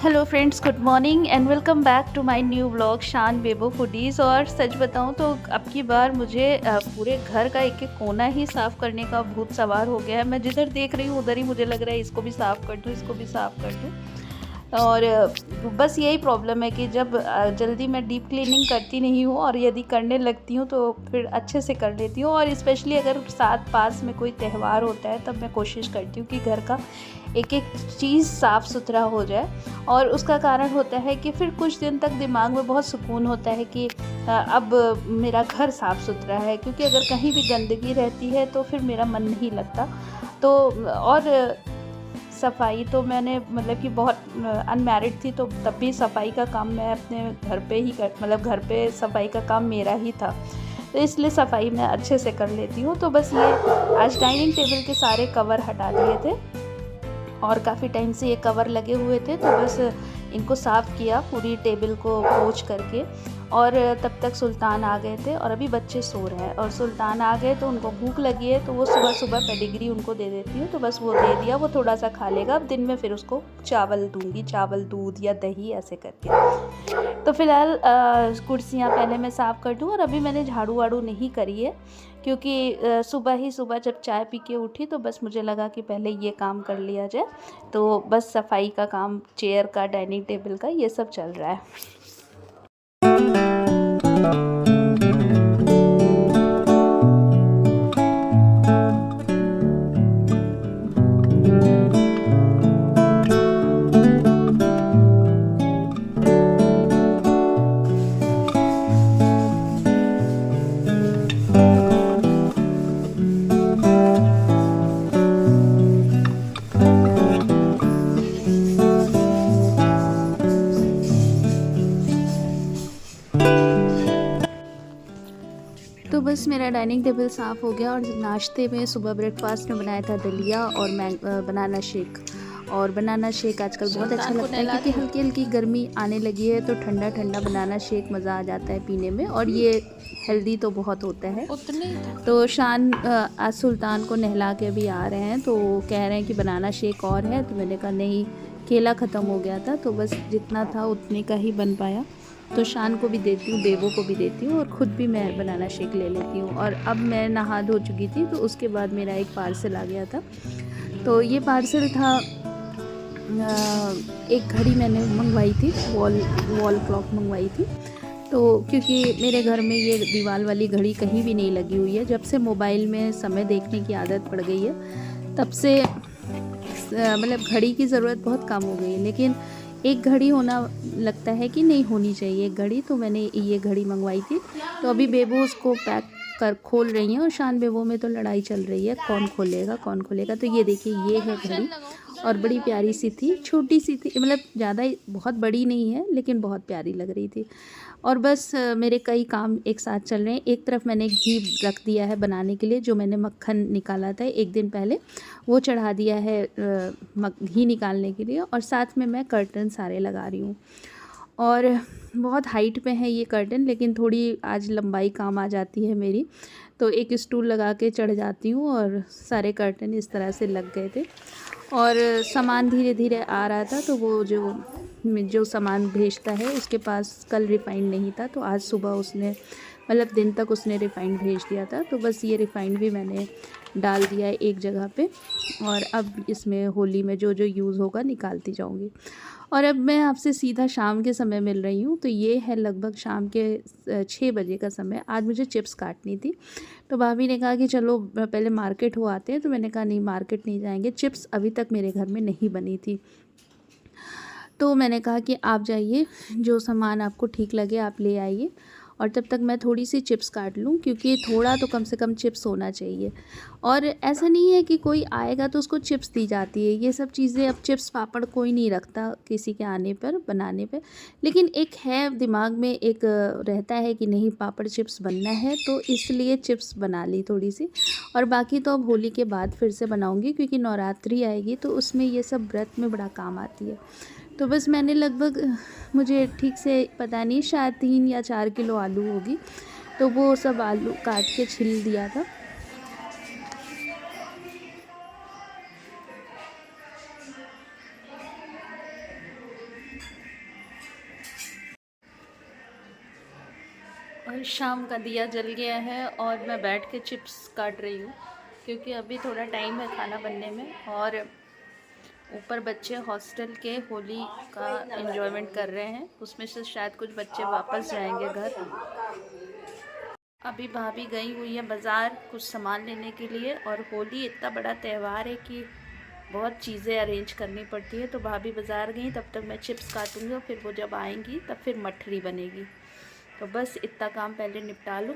Hello friends, good morning and welcome back to my new vlog Shaan Bebo foodies. और सच बताऊं तो अब की बार मुझे पूरे घर का एक एक कोना ही साफ़ करने का भूत सवार हो गया है। मैं जिधर देख रही हूँ उधर ही मुझे लग रहा है इसको भी साफ़ कर दूँ, इसको भी साफ़ कर दूँ। और बस यही प्रॉब्लम है कि जब जल्दी मैं डीप क्लीनिंग करती नहीं हूँ, और यदि करने लगती हूँ तो फिर अच्छे से कर लेती हूँ। और स्पेशली अगर साथ पास में कोई त्यौहार होता है तब मैं कोशिश करती हूँ कि घर का एक एक चीज़ साफ़ सुथरा हो जाए। और उसका कारण होता है कि फिर कुछ दिन तक दिमाग में बहुत सुकून होता है कि अब मेरा घर साफ़ सुथरा है, क्योंकि अगर कहीं भी गंदगी रहती है तो फिर मेरा मन नहीं लगता। तो और सफाई तो मैंने मतलब कि बहुत अनमैरिड थी तो तब भी सफाई का काम मैं अपने घर पे ही मतलब घर पे सफाई का काम मेरा ही था, तो इसलिए सफाई मैं अच्छे से कर लेती हूँ। तो बस ये आज डाइनिंग टेबल के सारे कवर हटा दिए थे और काफ़ी टाइम से ये कवर लगे हुए थे, तो बस इनको साफ़ किया पूरी टेबल को पोंछ करके। और तब तक सुल्तान आ गए थे और अभी बच्चे सो रहे हैं, और सुल्तान आ गए तो उनको भूख लगी है तो वो सुबह सुबह पेडिग्री उनको दे देती हूँ, तो बस वो दे दिया, वो थोड़ा सा खा लेगा। अब दिन में फिर उसको चावल दूंगी, चावल दूध या दही ऐसे करके। तो फिलहाल कुर्सियाँ पहले मैं साफ़ कर दूँ। और अभी मैंने झाड़ू वाड़ू नहीं करी है, क्योंकि सुबह जब चाय पी के उठी तो बस मुझे लगा कि पहले ये काम कर लिया जाए। तो बस सफाई का काम, चेयर का, डाइनिंग टेबल का, ये सब चल रहा है। तो बस मेरा डाइनिंग टेबल साफ़ हो गया। और नाश्ते में सुबह ब्रेकफास्ट में बनाया था दलिया और बनाना शेक। और बनाना शेक आजकल बहुत अच्छा लगता है, क्योंकि हल्की हल्की गर्मी आने लगी है तो ठंडा ठंडा बनाना शेक मज़ा आ जाता है पीने में, और ये हेल्दी तो बहुत होता है। तो शान आज सुल्तान को नहला के अभी आ रहे हैं, तो कह रहे हैं कि बनाना शेक और है, तो मैंने कहा नहीं, केला ख़त्म हो गया था, तो बस जितना था उतने का ही बन पाया। तो शान को भी देती हूँ, बेबो को भी देती हूँ, और ख़ुद भी मैं बनाना शेक ले लेती हूँ। और अब मैं नहा धो चुकी थी, तो उसके बाद मेरा एक पार्सल आ गया था। तो ये पार्सल था, एक घड़ी मैंने मंगवाई थी, वॉल क्लॉक मंगवाई थी। तो क्योंकि मेरे घर में ये दीवार वाली घड़ी कहीं भी नहीं लगी हुई है, जब से मोबाइल में समय देखने की आदत पड़ गई है तब से मतलब घड़ी की ज़रूरत बहुत कम हो गई है। लेकिन एक घड़ी होना लगता है कि नहीं, होनी चाहिए एक घड़ी, तो मैंने ये घड़ी मंगवाई थी। तो अभी बेबो उसको पैक कर खोल रही हैं, और शान बेबो में तो लड़ाई चल रही है, कौन खोलेगा कौन खोलेगा। तो ये देखिए, ये है घड़ी, और बड़ी प्यारी सी थी, छोटी सी थी, मतलब ज़्यादा बहुत बड़ी नहीं है लेकिन बहुत प्यारी लग रही थी। और बस मेरे कई काम एक साथ चल रहे हैं। एक तरफ मैंने घी रख दिया है बनाने के लिए, जो मैंने मक्खन निकाला था एक दिन पहले, वो चढ़ा दिया है घी निकालने के लिए। और साथ में मैं कर्टन सारे लगा रही हूँ। और बहुत हाइट पे है ये कर्टन, लेकिन थोड़ी आज लंबाई काम आ जाती है मेरी, तो एक स्टूल लगा के चढ़ जाती हूँ, और सारे कर्टन इस तरह से लग गए थे। और सामान धीरे धीरे आ रहा था, तो वो जो सामान भेजता है उसके पास कल रिफ़ाइंड नहीं था, तो आज सुबह उसने, मतलब दिन तक उसने रिफ़ाइंड भेज दिया था। तो बस ये रिफ़ाइंड भी मैंने डाल दिया है एक जगह पे, और अब इसमें होली में जो जो यूज़ होगा निकालती जाऊंगी। और अब मैं आपसे सीधा शाम के समय मिल रही हूँ। तो ये है लगभग शाम के 6 बजे का समय। आज मुझे चिप्स काटनी थी, तो भाभी ने कहा कि चलो पहले मार्केट हो आते हैं। तो मैंने कहा नहीं, मार्केट नहीं जाएंगे, चिप्स अभी तक मेरे घर में नहीं बनी थी। तो मैंने कहा कि आप जाइए, जो सामान आपको ठीक लगे आप ले आइए, और तब तक मैं थोड़ी सी चिप्स काट लूँ, क्योंकि थोड़ा तो कम से कम चिप्स होना चाहिए। और ऐसा नहीं है कि कोई आएगा तो उसको चिप्स दी जाती है, ये सब चीज़ें, अब चिप्स पापड़ कोई नहीं रखता किसी के आने पर, बनाने पर। लेकिन एक है दिमाग में, एक रहता है कि नहीं, पापड़ चिप्स बनना है, तो इसलिए चिप्स बना ली थोड़ी सी। और बाकी तो अब होली के बाद फिर से बनाऊँगी, क्योंकि नवरात्रि आएगी तो उसमें ये सब व्रत में बड़ा काम आती है। तो बस मैंने लगभग, मुझे ठीक से पता नहीं, शायद 3 या 4 किलो आलू होगी, तो वो सब आलू काट के छिल दिया था। और शाम का दिया जल गया है और मैं बैठ के चिप्स काट रही हूँ क्योंकि अभी थोड़ा टाइम है खाना बनने में। और ऊपर बच्चे हॉस्टल के होली का एंजॉयमेंट कर रहे हैं, उसमें से शायद कुछ बच्चे वापस जाएंगे घर। अभी भाभी गई हुई है बाज़ार कुछ सामान लेने के लिए, और होली इतना बड़ा त्यौहार है कि बहुत चीज़ें अरेंज करनी पड़ती है। तो भाभी बाज़ार गई, तब तक मैं चिप्स काटूंगी और फिर वो जब आएंगी तब फिर मठरी बनेगी। तो बस इतना काम पहले निपटा लूँ।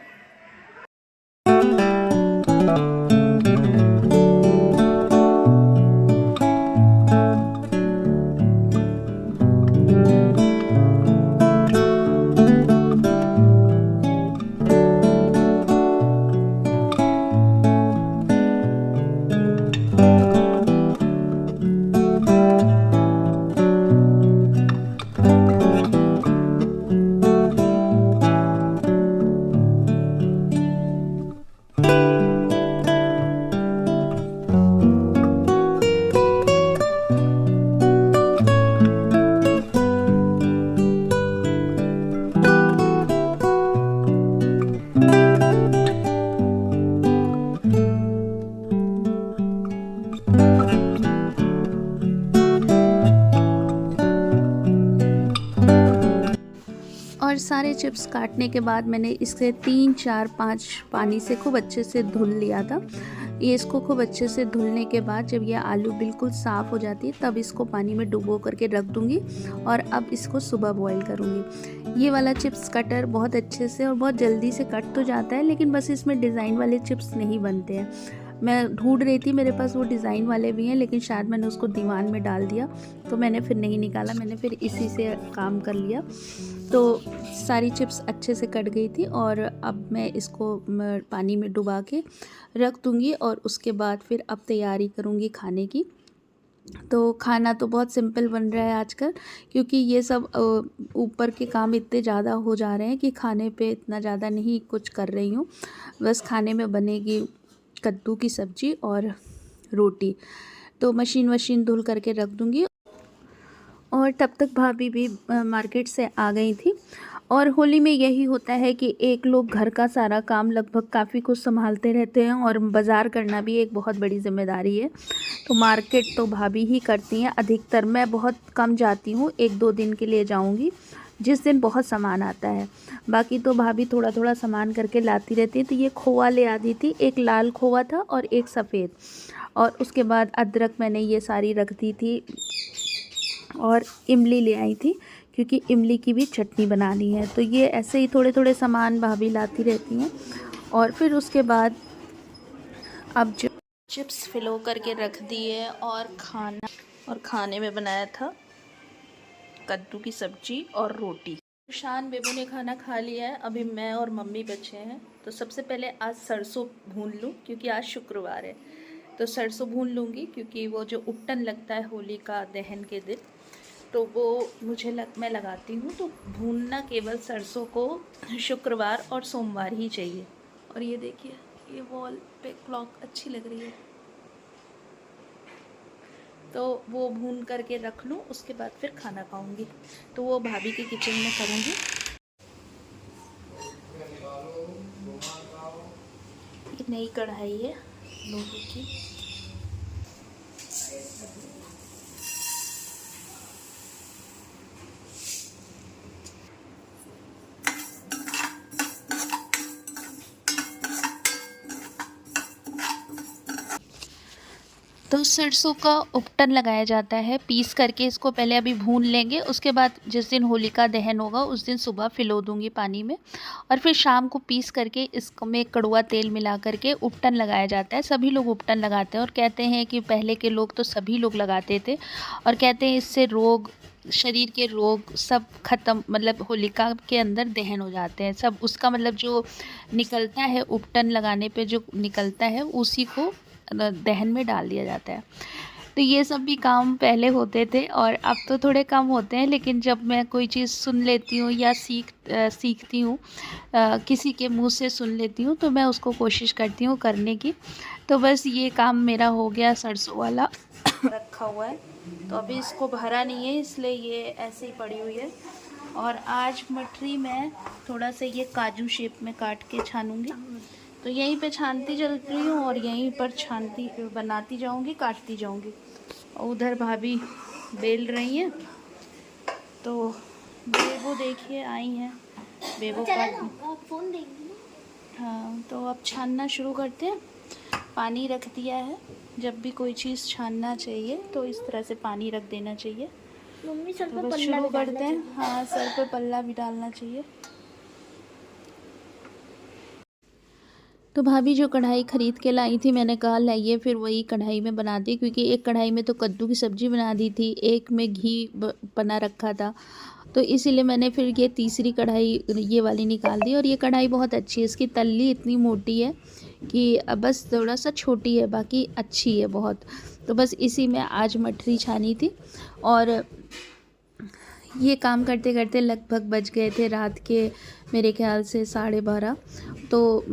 और सारे चिप्स काटने के बाद मैंने इसे 3 4 5 पानी से खूब अच्छे से धुल लिया था। ये इसको खूब अच्छे से धुलने के बाद जब ये आलू बिल्कुल साफ़ हो जाती है तब इसको पानी में डुबो करके रख दूँगी और अब इसको सुबह बॉईल करूँगी। ये वाला चिप्स कटर बहुत अच्छे से और बहुत जल्दी से कट तो जाता है, लेकिन बस इसमें डिज़ाइन वाले चिप्स नहीं बनते हैं। मैं ढूंढ रही थी, मेरे पास वो डिज़ाइन वाले भी हैं, लेकिन शायद मैंने उसको दीवान में डाल दिया तो मैंने फिर नहीं निकाला, मैंने फिर इसी से काम कर लिया। तो सारी चिप्स अच्छे से कट गई थी और अब मैं इसको पानी में डुबा के रख दूँगी और उसके बाद फिर अब तैयारी करूँगी खाने की। तो खाना तो बहुत सिंपल बन रहा है आजकल, क्योंकि ये सब ऊपर के काम इतने ज़्यादा हो जा रहे हैं कि खाने पे इतना ज़्यादा नहीं कुछ कर रही हूँ। बस खाने में बनेगी कद्दू की सब्ज़ी और रोटी। तो मशीन धुल करके रख दूँगी। और तब तक भाभी भी मार्केट से आ गई थी। और होली में यही होता है कि एक लोग घर का सारा काम लगभग काफ़ी कुछ संभालते रहते हैं और बाज़ार करना भी एक बहुत बड़ी ज़िम्मेदारी है। तो मार्केट तो भाभी ही करती हैं अधिकतर, मैं बहुत कम जाती हूँ, 1-2 दिन के लिए जाऊँगी जिस दिन बहुत सामान आता है। बाकी तो भाभी थोड़ा थोड़ा सामान करके लाती रहती है। तो ये खोआ ले आती थी, एक लाल खोआ था और एक सफ़ेद, और उसके बाद अदरक मैंने ये सारी रख दी थी, और इमली ले आई थी क्योंकि इमली की भी चटनी बनानी है। तो ये ऐसे ही थोड़े थोड़े सामान भाभी लाती रहती हैं। और फिर उसके बाद अब जो चिप्स फिलो करके रख दिए और खाने में बनाया था कद्दू की सब्जी और रोटी। शान बेबू ने खाना खा लिया है, अभी मैं और मम्मी बचे हैं। तो सबसे पहले आज सरसों भून लूँ क्योंकि आज शुक्रवार है। तो सरसों भून लूँगी क्योंकि वो जो उपटन लगता है होली का दहन के दिन, तो वो मैं लगाती हूँ। तो भूनना केवल सरसों को शुक्रवार और सोमवार ही चाहिए। और ये देखिए, ये वॉल पे क्लॉक अच्छी लग रही है, तो वो भून करके रख लूँ, उसके बाद फिर खाना खाऊंगी। तो वो भाभी के किचन में करूँगी। ये नई कढ़ाई है लोहे की। तो सरसों का उपटन लगाया जाता है पीस करके। इसको पहले अभी भून लेंगे, उसके बाद जिस दिन होलिका दहन होगा उस दिन सुबह फिलो दूंगी पानी में, और फिर शाम को पीस करके इसको में कड़वा तेल मिला करके उपटन लगाया जाता है। सभी लोग उपटन लगाते हैं और कहते हैं कि पहले के लोग तो सभी लोग लगाते थे, और कहते हैं इससे शरीर के रोग सब ख़त्म, मतलब होलिका के अंदर दहन हो जाते हैं सब। उसका मतलब जो निकलता है उपटन लगाने पे जो निकलता है उसी को दहन में डाल दिया जाता है। तो ये सब भी काम पहले होते थे और अब तो थोड़े कम होते हैं, लेकिन जब मैं कोई चीज़ सुन लेती हूँ या सीखती हूँ, किसी के मुंह से सुन लेती हूँ, तो मैं उसको कोशिश करती हूँ करने की। तो बस ये काम मेरा हो गया सरसों वाला रखा हुआ है। तो अभी इसको भरा नहीं है, इसलिए ये ऐसे ही पड़ी हुई है। और आज मठरी मैं थोड़ा सा ये काजू शेप में काट के छानूंगी। तो यहीं पे छानती चल रही हूँ और यहीं पर छानती बनाती जाऊँगी, काटती जाऊँगी। और उधर भाभी बेल रही हैं। तो बेबो देखिए आई हैं, बेबो काट फोन देंगी। हाँ, तो अब छानना शुरू करते हैं। पानी रख दिया है। जब भी कोई चीज़ छानना चाहिए तो इस तरह से पानी रख देना चाहिए। मम्मी सर तो पे बस पल्ला शुरू भी करते डालना हैं। हाँ, सर पे पल्ला भी डालना चाहिए। तो भाभी जो कढ़ाई ख़रीद के लाई थी, मैंने कहा लाइए फिर वही कढ़ाई में बना दी, क्योंकि एक कढ़ाई में तो कद्दू की सब्ज़ी बना दी थी, एक में घी बना रखा था। तो इसीलिए मैंने फिर ये तीसरी कढ़ाई ये वाली निकाल दी। और ये कढ़ाई बहुत अच्छी है, इसकी तल्ली इतनी मोटी है कि बस थोड़ा सा छोटी है, बाकी अच्छी है बहुत। तो बस इसी में आज मठरी छानी थी। और ये काम करते करते लगभग बज गए थे रात के, मेरे ख्याल से 12:30। तो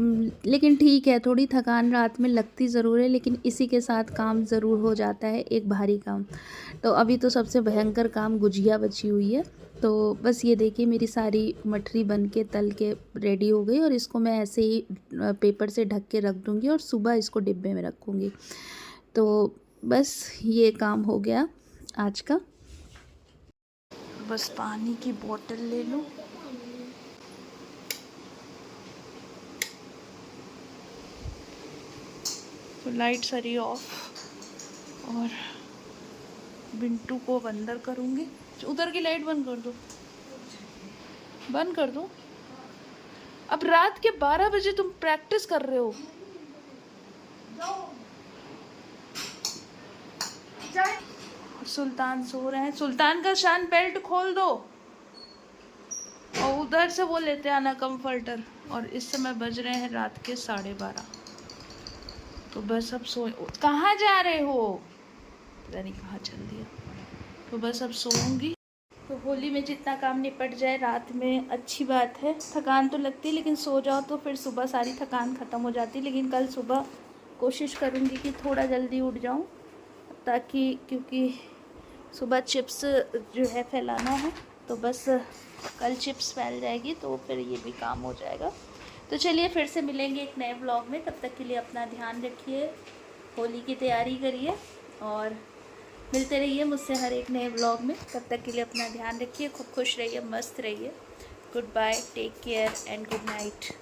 लेकिन ठीक है, थोड़ी थकान रात में लगती ज़रूर है, लेकिन इसी के साथ काम ज़रूर हो जाता है, एक भारी काम। तो अभी तो सबसे भयंकर काम गुजिया बची हुई है। तो बस ये देखिए मेरी सारी मठरी बन के तल के रेडी हो गई, और इसको मैं ऐसे ही पेपर से ढक के रख दूँगी और सुबह इसको डिब्बे में रखूँगी। तो बस ये काम हो गया आज का। बस पानी की बोतल ले लूं। तो लाइट सारी ऑफ, और बिंटू को अंदर करूंगी। उधर की लाइट बंद कर दो, बंद कर दो। अब रात के 12 बजे तुम प्रैक्टिस कर रहे हो। सुल्तान सो रहे हैं। सुल्तान का शान बेल्ट खोल दो, और उधर से वो लेते आना कंफर्टर। और इस समय बज रहे हैं रात के 12:30। तो बस अब सो, कहाँ जा रहे हो, पता नहीं कहाँ चल दिया। तो बस अब सोऊंगी। तो होली में जितना काम निपट जाए रात में अच्छी बात है। थकान तो लगती है, लेकिन सो जाओ तो फिर सुबह सारी थकान ख़त्म हो जाती है। लेकिन कल सुबह कोशिश करूँगी कि थोड़ा जल्दी उठ जाऊँ, ताकि क्योंकि सुबह चिप्स जो है फैलाना है। तो बस कल चिप्स फैल जाएगी तो फिर ये भी काम हो जाएगा। तो चलिए फिर से मिलेंगे एक नए ब्लॉग में। तब तक के लिए अपना ध्यान रखिए, होली की तैयारी करिए, और मिलते रहिए मुझसे हर एक नए ब्लॉग में। तब तक के लिए अपना ध्यान रखिए, खूब खुश रहिए, मस्त रहिए। Goodbye, take care and good night.